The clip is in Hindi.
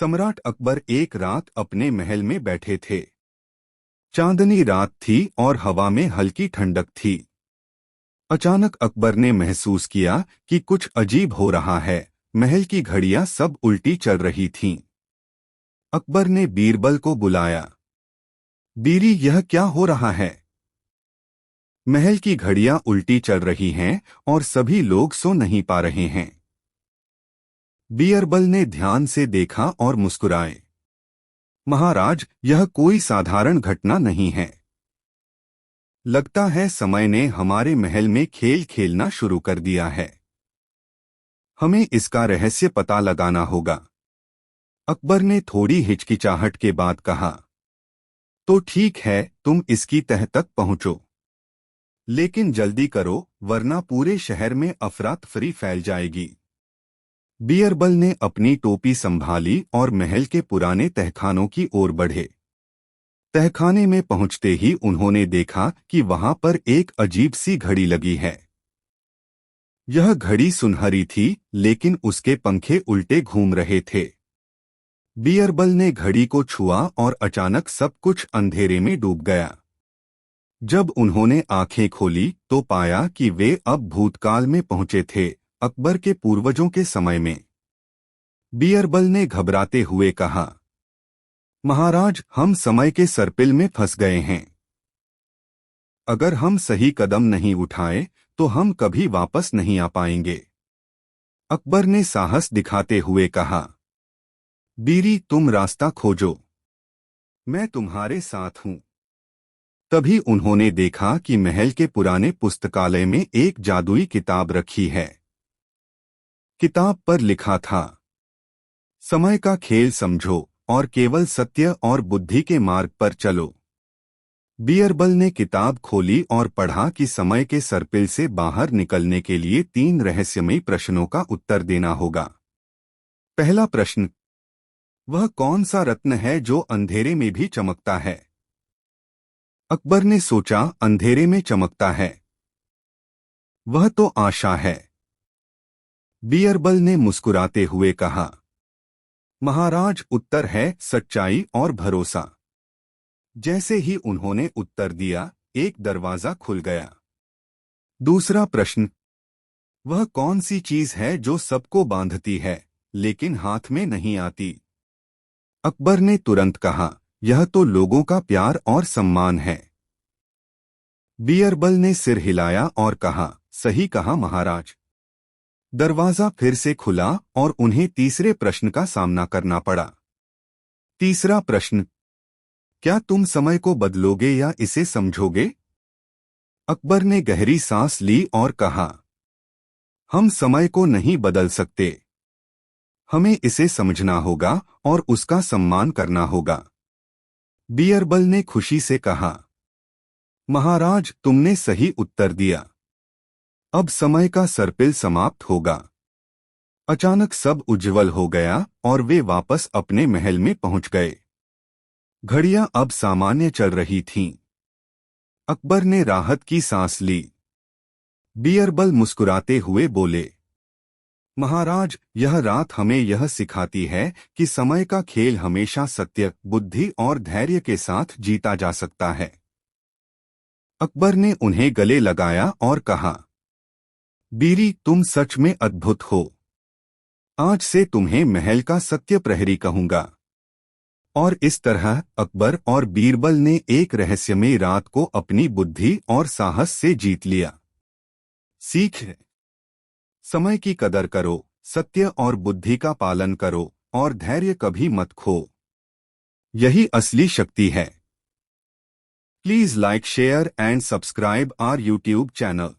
सम्राट अकबर एक रात अपने महल में बैठे थे। चांदनी रात थी और हवा में हल्की ठंडक थी। अचानक अकबर ने महसूस किया कि कुछ अजीब हो रहा है। महल की घड़ियां सब उल्टी चल रही थीं। अकबर ने बीरबल को बुलाया। बीरी, यह क्या हो रहा है? महल की घड़ियां उल्टी चल रही हैं और सभी लोग सो नहीं पा रहे हैं। बीरबल ने ध्यान से देखा और मुस्कुराए। महाराज, यह कोई साधारण घटना नहीं है। लगता है समय ने हमारे महल में खेल खेलना शुरू कर दिया है। हमें इसका रहस्य पता लगाना होगा। अकबर ने थोड़ी हिचकिचाहट के बाद कहा, तो ठीक है, तुम इसकी तह तक पहुंचो, लेकिन जल्दी करो वरना पूरे शहर में अफरा-तफरी फैल जाएगी। बीरबल ने अपनी टोपी संभाली और महल के पुराने तहखानों की ओर बढ़े। तहखाने में पहुंचते ही उन्होंने देखा कि वहां पर एक अजीब सी घड़ी लगी है। यह घड़ी सुनहरी थी, लेकिन उसके पंखे उल्टे घूम रहे थे। बीरबल ने घड़ी को छुआ और अचानक सब कुछ अंधेरे में डूब गया। जब उन्होंने आंखें खोली तो पाया कि वे अब भूतकाल में पहुंचे थे, अकबर के पूर्वजों के समय में। बीरबल ने घबराते हुए कहा, महाराज, हम समय के सर्पिल में फंस गए हैं। अगर हम सही कदम नहीं उठाए तो हम कभी वापस नहीं आ पाएंगे। अकबर ने साहस दिखाते हुए कहा, बीरी, तुम रास्ता खोजो, मैं तुम्हारे साथ हूं। तभी उन्होंने देखा कि महल के पुराने पुस्तकालय में एक जादुई किताब रखी है। किताब पर लिखा था, समय का खेल समझो और केवल सत्य और बुद्धि के मार्ग पर चलो। बीरबल ने किताब खोली और पढ़ा कि समय के सर्पिल से बाहर निकलने के लिए 3 रहस्यमयी प्रश्नों का उत्तर देना होगा। पहला प्रश्न, वह कौन सा रत्न है जो अंधेरे में भी चमकता है? अकबर ने सोचा, अंधेरे में चमकता है, वह तो आशा है। बीरबल ने मुस्कुराते हुए कहा, महाराज, उत्तर है सच्चाई और भरोसा। जैसे ही उन्होंने उत्तर दिया, एक दरवाजा खुल गया। दूसरा प्रश्न, वह कौन सी चीज है जो सबको बांधती है लेकिन हाथ में नहीं आती? अकबर ने तुरंत कहा, यह तो लोगों का प्यार और सम्मान है। बीरबल ने सिर हिलाया और कहा, सही कहा महाराज। दरवाजा फिर से खुला और उन्हें तीसरे प्रश्न का सामना करना पड़ा। तीसरा प्रश्न, क्या तुम समय को बदलोगे या इसे समझोगे? अकबर ने गहरी सांस ली और कहा, हम समय को नहीं बदल सकते, हमें इसे समझना होगा और उसका सम्मान करना होगा। बीरबल ने खुशी से कहा, महाराज, तुमने सही उत्तर दिया। अब समय का सर्पिल समाप्त होगा। अचानक सब उज्ज्वल हो गया और वे वापस अपने महल में पहुंच गए। घड़ियां अब सामान्य चल रही थीं। अकबर ने राहत की सांस ली। बीरबल मुस्कुराते हुए बोले, महाराज, यह रात हमें यह सिखाती है कि समय का खेल हमेशा सत्य, बुद्धि और धैर्य के साथ जीता जा सकता है। अकबर ने उन्हें गले लगाया और कहा, बीरी, तुम सच में अद्भुत हो। आज से तुम्हें महल का सत्य प्रहरी कहूंगा। और इस तरह अकबर और बीरबल ने एक रहस्यमयी रात को अपनी बुद्धि और साहस से जीत लिया। सीख, समय की कदर करो, सत्य और बुद्धि का पालन करो और धैर्य कभी मत खो। यही असली शक्ति है। Please like, share and subscribe our YouTube channel.